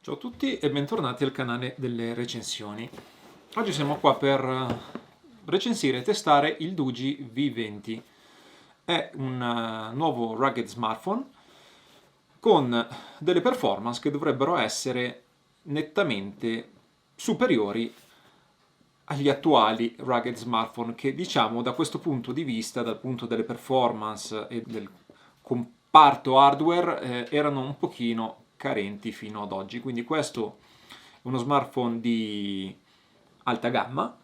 Ciao a tutti e bentornati al canale delle recensioni. Oggi siamo qua per recensire e testare il Doogee V20. È un nuovo rugged smartphone con delle performance che dovrebbero essere nettamente superiori agli attuali rugged smartphone che, diciamo, da questo punto di vista, dal punto delle performance e del comparto hardware, erano un pochino carenti fino ad oggi. Quindi questo è uno smartphone di alta gamma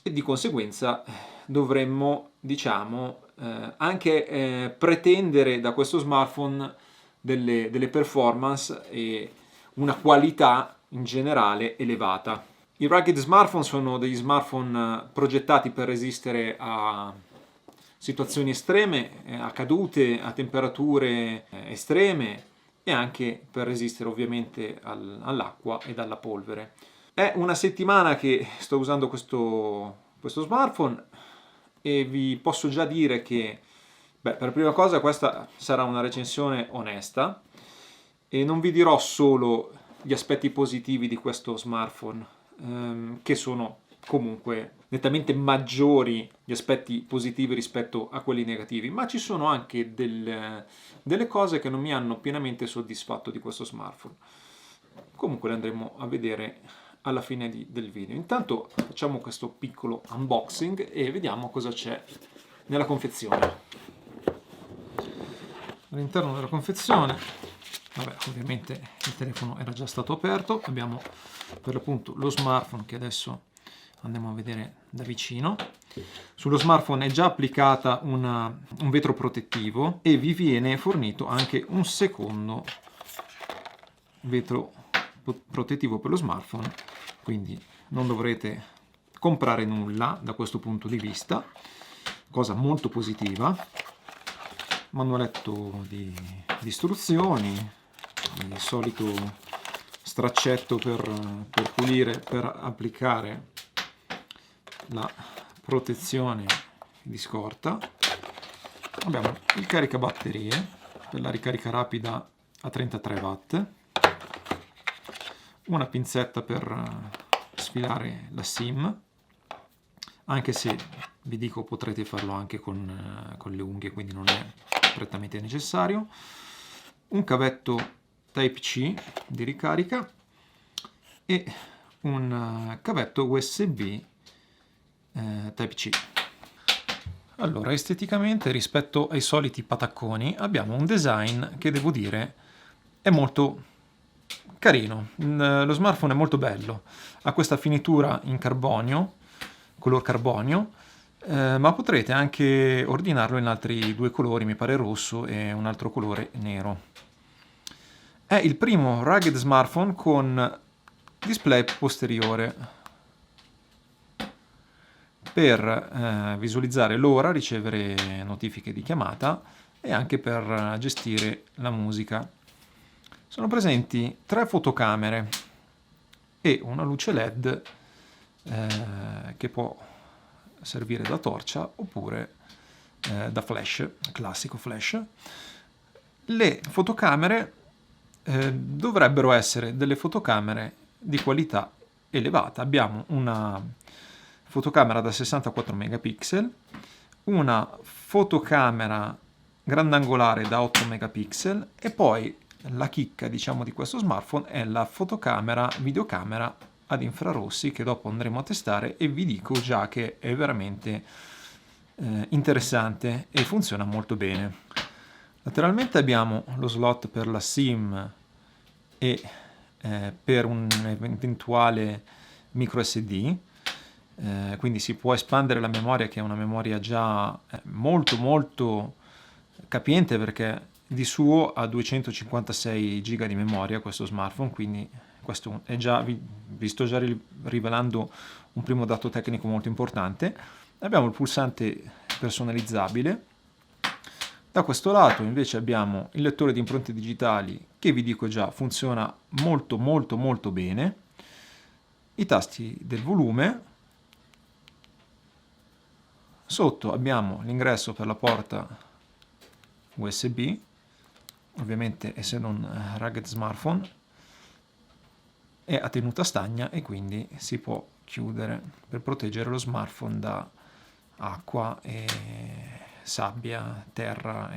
e di conseguenza dovremmo, diciamo, anche pretendere da questo smartphone delle performance e una qualità in generale elevata. I rugged smartphone sono degli smartphone progettati per resistere a situazioni estreme, a cadute, a temperature estreme e anche per resistere ovviamente all'acqua e alla polvere. È una settimana che sto usando questo smartphone e vi posso già dire che, per prima cosa questa sarà una recensione onesta e non vi dirò solo gli aspetti positivi di questo smartphone, che sono comunque nettamente maggiori gli aspetti positivi rispetto a quelli negativi, ma ci sono anche delle cose che non mi hanno pienamente soddisfatto di questo smartphone. Comunque le andremo a vedere alla fine del video. Intanto facciamo questo piccolo unboxing e vediamo cosa c'è nella confezione. All'interno della confezione, ovviamente il telefono era già stato aperto, abbiamo per l'appunto lo smartphone che adesso andiamo a vedere da vicino. Sullo smartphone è già applicata un vetro protettivo e vi viene fornito anche un secondo vetro protettivo per lo smartphone, quindi non dovrete comprare nulla da questo punto di vista, cosa molto positiva. Manualetto di istruzioni, il solito straccetto per pulire, per applicare la protezione di scorta. Abbiamo il caricabatterie per la ricarica rapida a 33 watt, una pinzetta per sfilare la SIM, anche se vi dico potrete farlo anche con le unghie, quindi non è prettamente necessario, un cavetto Type-C di ricarica e un cavetto USB Type-C. Allora, esteticamente, rispetto ai soliti patacconi, abbiamo un design che devo dire è molto carino. Lo smartphone è molto bello, ha questa finitura in carbonio, color carbonio, ma potrete anche ordinarlo in altri due colori, mi pare rosso e un altro colore nero. È il primo rugged smartphone con display posteriore per visualizzare l'ora, ricevere notifiche di chiamata e anche per gestire la musica. Sono presenti 3 fotocamere e una luce LED che può servire da torcia oppure da flash, classico flash. Le fotocamere dovrebbero essere delle fotocamere di qualità elevata. Abbiamo una fotocamera da 64 megapixel, una fotocamera grandangolare da 8 megapixel e poi la chicca, diciamo, di questo smartphone è la videocamera ad infrarossi che dopo andremo a testare e vi dico già che è veramente interessante e funziona molto bene. Lateralmente abbiamo lo slot per la SIM e per un eventuale micro SD, quindi si può espandere la memoria, che è una memoria già molto capiente, perché di suo ha 256 GB di memoria questo smartphone, quindi questo è già, vi sto già rivelando un primo dato tecnico molto importante. Abbiamo il pulsante personalizzabile. Da questo lato invece abbiamo il lettore di impronte digitali che vi dico già funziona molto bene, i tasti del volume, sotto abbiamo l'ingresso per la porta USB, ovviamente essendo un rugged smartphone, è a tenuta stagna e quindi si può chiudere per proteggere lo smartphone da acqua e sabbia, terra,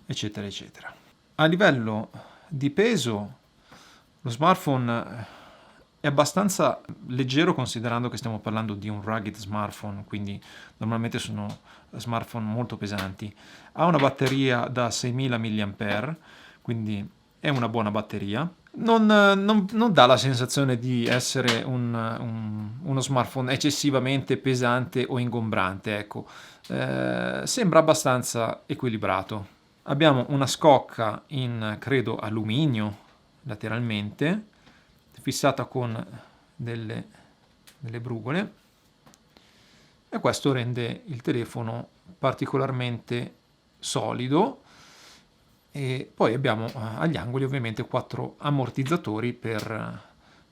eccetera, eccetera. A livello di peso, lo smartphone è abbastanza leggero considerando che stiamo parlando di un rugged smartphone, quindi normalmente sono smartphone molto pesanti. Ha una batteria da 6000 mAh, quindi è una buona batteria. Non dà la sensazione di essere uno smartphone eccessivamente pesante o ingombrante, ecco. Sembra abbastanza equilibrato. Abbiamo una scocca in credo alluminio lateralmente, fissata con delle brugole, e questo rende il telefono particolarmente solido. E poi abbiamo agli angoli ovviamente 4 ammortizzatori per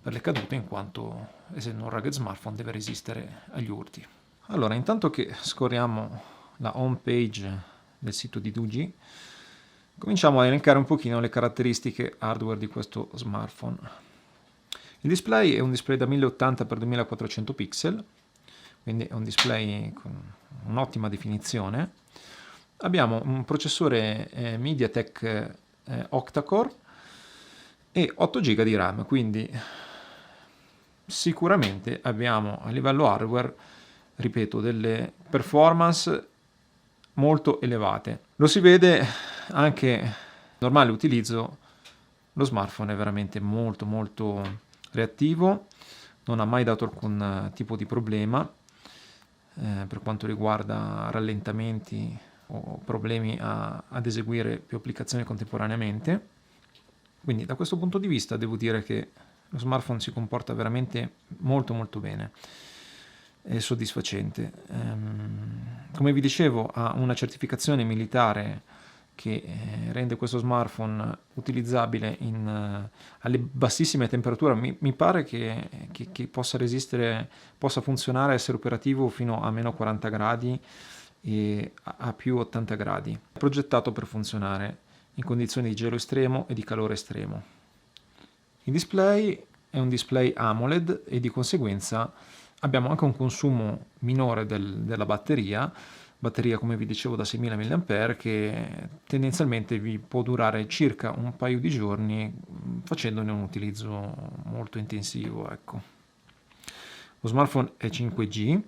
le cadute, in quanto essendo un rugged smartphone deve resistere agli urti. Allora, intanto che scorriamo la home page del sito di Doogee, cominciamo a elencare un pochino le caratteristiche hardware di questo smartphone. Il display è un display da 1080x2400 pixel, quindi è un display con un'ottima definizione. Abbiamo un processore MediaTek octa-core e 8 GB di RAM, quindi sicuramente abbiamo a livello hardware, ripeto, delle performance molto elevate. Lo si vede anche normale utilizzo, lo smartphone è veramente molto molto reattivo, non ha mai dato alcun tipo di problema per quanto riguarda rallentamenti o problemi ad eseguire più applicazioni contemporaneamente. Quindi da questo punto di vista devo dire che lo smartphone si comporta veramente molto molto bene, è soddisfacente. Come vi dicevo, ha una certificazione militare che rende questo smartphone utilizzabile alle bassissime temperature. Mi pare che possa resistere, possa funzionare, essere operativo fino a meno 40 gradi e a più 80 gradi. È progettato per funzionare in condizioni di gelo estremo e di calore estremo. Il display è un display AMOLED e di conseguenza abbiamo anche un consumo minore della batteria come vi dicevo da 6000 mAh, che tendenzialmente vi può durare circa un paio di giorni facendone un utilizzo molto intensivo, ecco. Lo smartphone è 5G,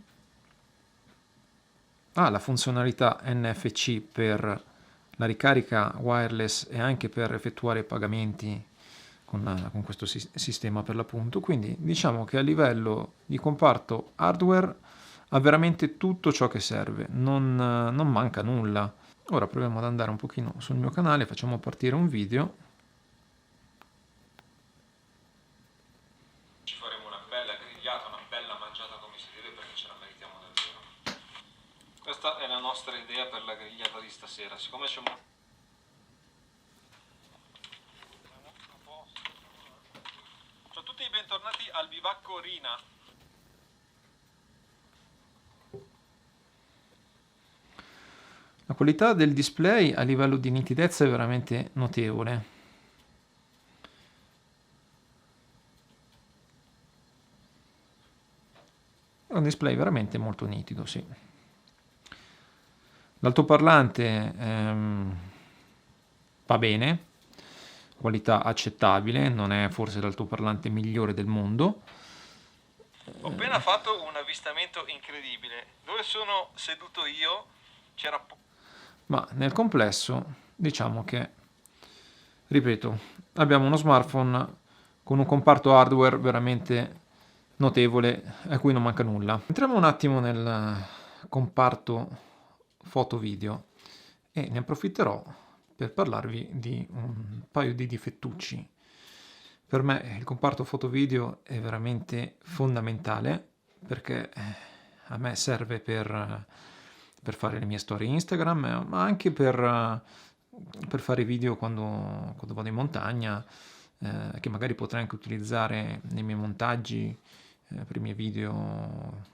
ha la funzionalità NFC per la ricarica wireless e anche per effettuare pagamenti con questo sistema per l'appunto, quindi diciamo che a livello di comparto hardware ha veramente tutto ciò che serve, non manca nulla. Ora proviamo ad andare un pochino sul mio canale, facciamo partire un video. Ci faremo una bella grigliata, una bella mangiata come si deve, perché ce la meritiamo davvero. Questa è la nostra idea per la grigliata di stasera, siccome c'è Ciao a tutti e bentornati al Bivacco Rina. La qualità del display a livello di nitidezza è veramente notevole. È un display veramente molto nitido, sì. L'altoparlante va bene, qualità accettabile, non è forse l'altoparlante migliore del mondo. Ho appena fatto un avvistamento incredibile. Dove sono seduto io c'era ma nel complesso diciamo che, ripeto, abbiamo uno smartphone con un comparto hardware veramente notevole a cui non manca nulla. Entriamo un attimo nel comparto foto-video e ne approfitterò per parlarvi di un paio di difettucci. Per me il comparto foto-video è veramente fondamentale perché a me serve per fare le mie storie Instagram, ma anche per fare video quando vado in montagna, che magari potrei anche utilizzare nei miei montaggi, per i miei video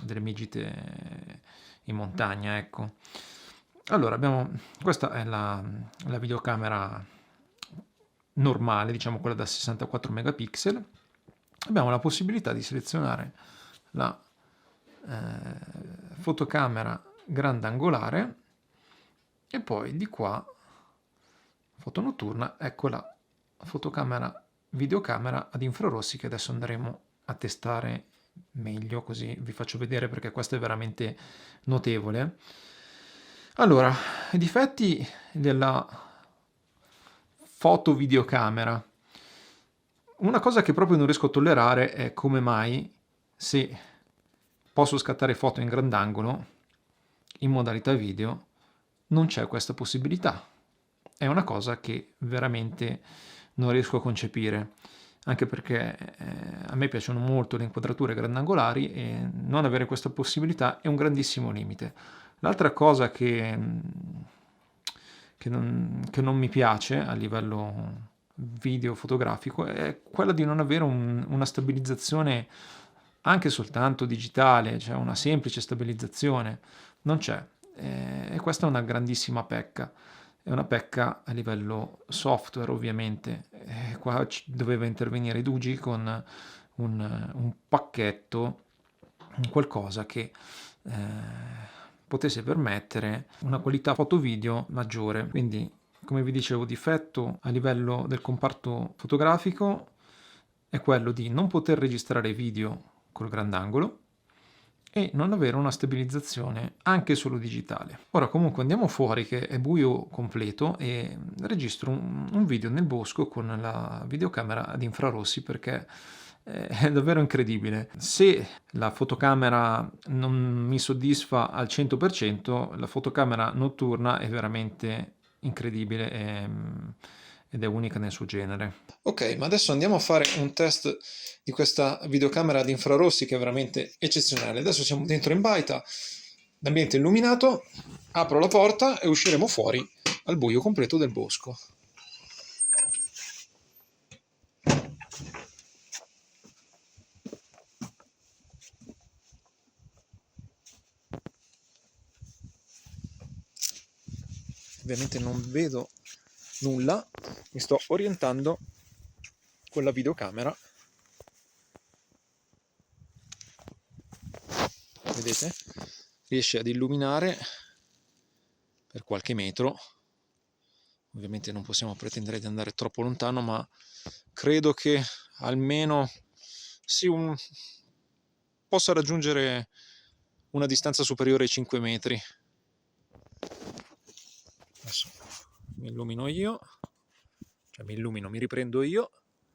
delle mie gite in montagna, ecco. Allora, questa è la videocamera normale, diciamo quella da 64 megapixel, abbiamo la possibilità di selezionare la fotocamera grandangolare e poi di qua foto notturna, ecco la fotocamera videocamera ad infrarossi che adesso andremo a testare meglio, così vi faccio vedere perché questo è veramente notevole. Allora, i difetti della foto videocamera. Una cosa che proprio non riesco a tollerare è come mai, se posso scattare foto in grandangolo in modalità video, non c'è questa possibilità. È una cosa che veramente non riesco a concepire, anche perché a me piacciono molto le inquadrature grandangolari e non avere questa possibilità è un grandissimo limite. L'altra cosa che non mi piace a livello video fotografico è quella di non avere una stabilizzazione anche soltanto digitale, cioè una semplice stabilizzazione, non c'è. E questa è una grandissima pecca. È una pecca a livello software, ovviamente. Qua doveva intervenire Dugi con un pacchetto, qualcosa che potesse permettere una qualità foto-video maggiore. Quindi, come vi dicevo, difetto a livello del comparto fotografico è quello di non poter registrare video col grandangolo e non avere una stabilizzazione anche solo digitale. Ora comunque andiamo fuori che è buio completo e registro un video nel bosco con la videocamera ad infrarossi perché è davvero incredibile. Se la fotocamera non mi soddisfa al 100%, la fotocamera notturna è veramente incredibile ed è unica nel suo genere. Ok, ma adesso andiamo a fare un test di questa videocamera ad infrarossi che è veramente eccezionale. Adesso siamo dentro in baita, l'ambiente è illuminato, apro la porta e usciremo fuori al buio completo del bosco. Ovviamente non vedo nulla, mi sto orientando con la videocamera. Vedete? Riesce ad illuminare per qualche metro. Ovviamente non possiamo pretendere di andare troppo lontano, ma credo che almeno possa raggiungere una distanza superiore ai 5 metri. Adesso mi illumino io, cioè mi riprendo io.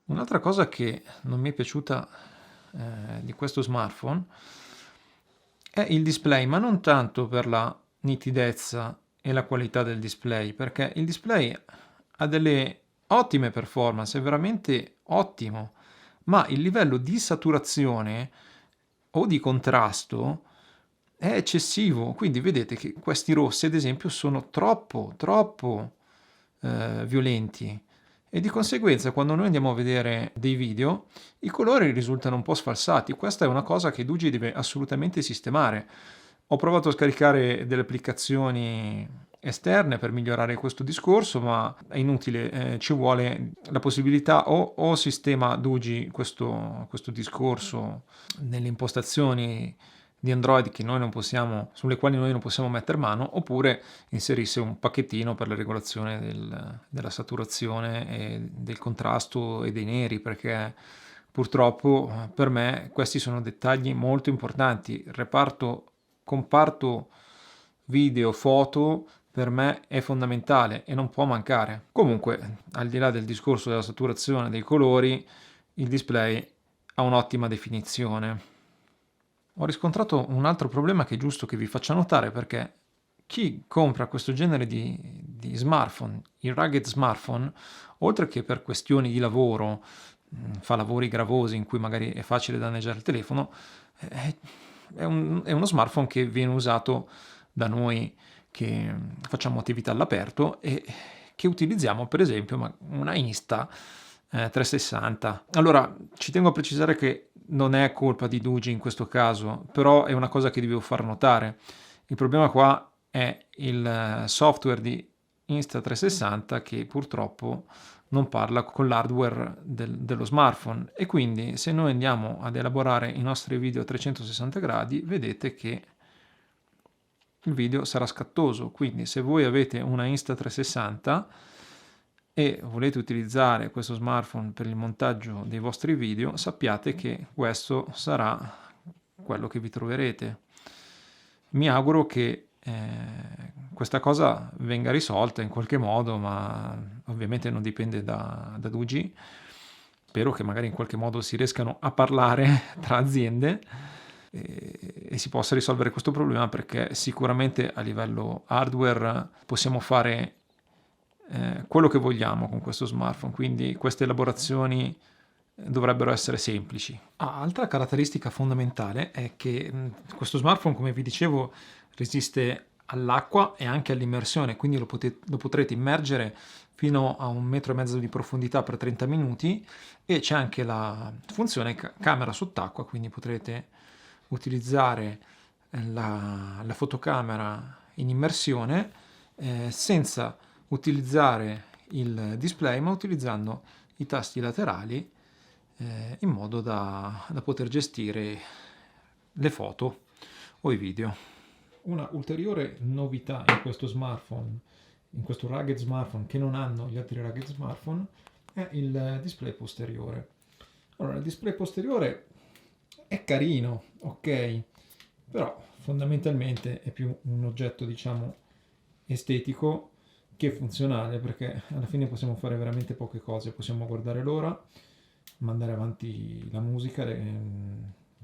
Un'altra cosa che non mi è piaciuta di questo smartphone è il display, ma non tanto per la nitidezza e la qualità del display, perché il display ha delle ottime performance, è veramente ottimo, ma il livello di saturazione o di contrasto è eccessivo, quindi vedete che questi rossi ad esempio sono troppo violenti e di conseguenza quando noi andiamo a vedere dei video i colori risultano un po' sfalsati. Questa è una cosa che Dugi deve assolutamente sistemare. Ho provato a scaricare delle applicazioni esterne per migliorare questo discorso, ma è inutile, ci vuole la possibilità o sistema Dugi questo discorso nelle impostazioni di Android sulle quali noi non possiamo mettere mano, oppure inserisse un pacchettino per la regolazione della saturazione e del contrasto e dei neri, perché purtroppo per me questi sono dettagli molto importanti. Il comparto video, foto per me è fondamentale e non può mancare. Comunque, al di là del discorso della saturazione dei colori, il display ha un'ottima definizione. Ho riscontrato un altro problema che è giusto che vi faccia notare, perché chi compra questo genere di smartphone, i rugged smartphone, oltre che per questioni di lavoro, fa lavori gravosi in cui magari è facile danneggiare il telefono, è uno smartphone che viene usato da noi che facciamo attività all'aperto e che utilizziamo per esempio una Insta 360. Allora, ci tengo a precisare che non è colpa di Dugi in questo caso, però è una cosa che devo far notare. Il problema qua è il software di Insta360 che purtroppo non parla con l'hardware dello smartphone, e quindi se noi andiamo ad elaborare i nostri video a 360 gradi vedete che il video sarà scattoso. Quindi se voi avete una Insta360 e volete utilizzare questo smartphone per il montaggio dei vostri video, sappiate che questo sarà quello che vi troverete. Mi auguro che questa cosa venga risolta in qualche modo, ma ovviamente non dipende da Doogee. Spero che magari in qualche modo si riescano a parlare tra aziende e si possa risolvere questo problema, perché sicuramente a livello hardware possiamo fare quello che vogliamo con questo smartphone, quindi queste elaborazioni dovrebbero essere semplici. Altra caratteristica fondamentale è che questo smartphone, come vi dicevo, resiste all'acqua e anche all'immersione, quindi lo potrete immergere fino a 1,5 metri di profondità per 30 minuti, e c'è anche la funzione camera sott'acqua, quindi potrete utilizzare la fotocamera in immersione senza utilizzare il display, ma utilizzando i tasti laterali in modo da poter gestire le foto o i video. Una ulteriore novità in questo smartphone, in questo rugged smartphone, che non hanno gli altri rugged smartphone, è il display posteriore. Allora, il display posteriore è carino, ok, però fondamentalmente è più un oggetto, diciamo, estetico che funzionale, perché alla fine possiamo fare veramente poche cose. Possiamo guardare l'ora, mandare avanti la musica,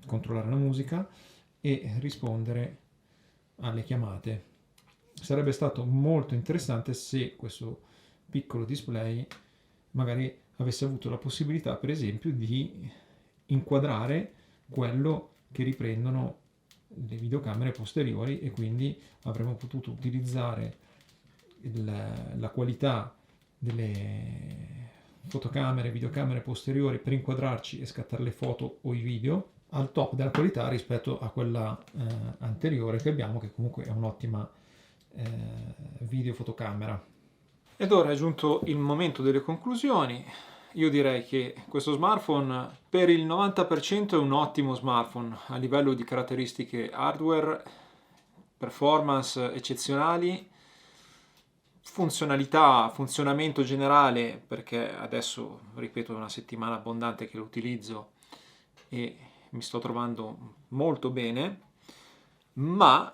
controllare la musica e rispondere alle chiamate. Sarebbe stato molto interessante se questo piccolo display magari avesse avuto la possibilità, per esempio, di inquadrare quello che riprendono le videocamere posteriori, e quindi avremmo potuto utilizzare la qualità delle fotocamere, videocamere posteriori per inquadrarci e scattare le foto o i video al top della qualità rispetto a quella anteriore che abbiamo, che comunque è un'ottima videofotocamera. Ed ora è giunto il momento delle conclusioni. Io direi che questo smartphone per il 90% è un ottimo smartphone a livello di caratteristiche hardware, performance eccezionali, funzionalità, funzionamento generale, perché adesso, ripeto, è una settimana abbondante che lo utilizzo e mi sto trovando molto bene, ma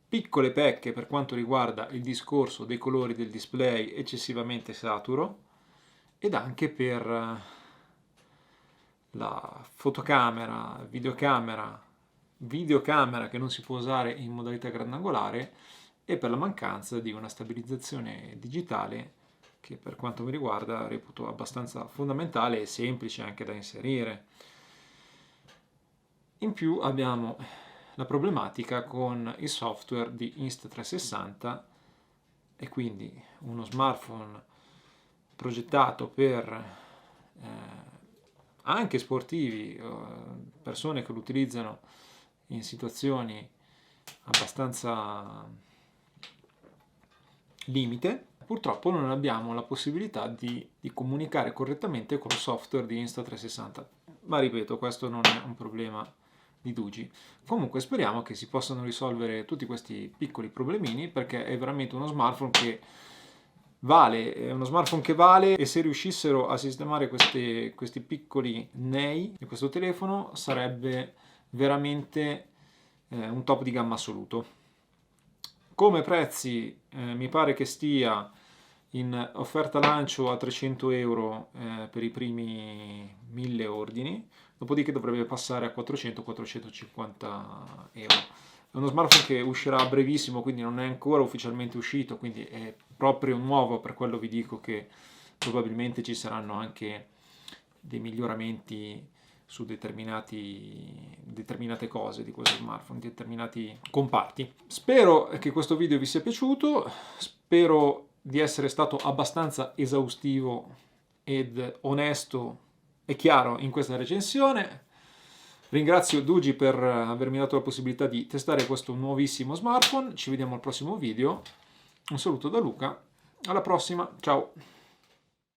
piccole pecche per quanto riguarda il discorso dei colori del display eccessivamente saturo, ed anche per la fotocamera, videocamera che non si può usare in modalità grandangolare, e per la mancanza di una stabilizzazione digitale che, per quanto mi riguarda, reputo abbastanza fondamentale e semplice anche da inserire. In più abbiamo la problematica con il software di Insta360, e quindi uno smartphone progettato per anche sportivi, persone che lo utilizzano in situazioni abbastanza limite. Purtroppo non abbiamo la possibilità di comunicare correttamente con il software di Insta360, ma ripeto, questo non è un problema di Doogee. Comunque speriamo che si possano risolvere tutti questi piccoli problemini, perché è veramente uno smartphone che vale, e se riuscissero a sistemare questi piccoli nei di questo telefono sarebbe veramente un top di gamma assoluto. Come prezzi mi pare che stia in offerta lancio a 300 euro per i primi 1000 ordini, dopodiché dovrebbe passare a 400-450 euro. È uno smartphone che uscirà a brevissimo, quindi non è ancora ufficialmente uscito, quindi è proprio nuovo, per quello vi dico che probabilmente ci saranno anche dei miglioramenti su determinate cose di questo smartphone, determinati comparti. Spero che questo video vi sia piaciuto, spero di essere stato abbastanza esaustivo ed onesto e chiaro in questa recensione. Ringrazio Doogee per avermi dato la possibilità di testare questo nuovissimo smartphone. Ci vediamo al prossimo video. Un saluto da Luca, alla prossima, ciao!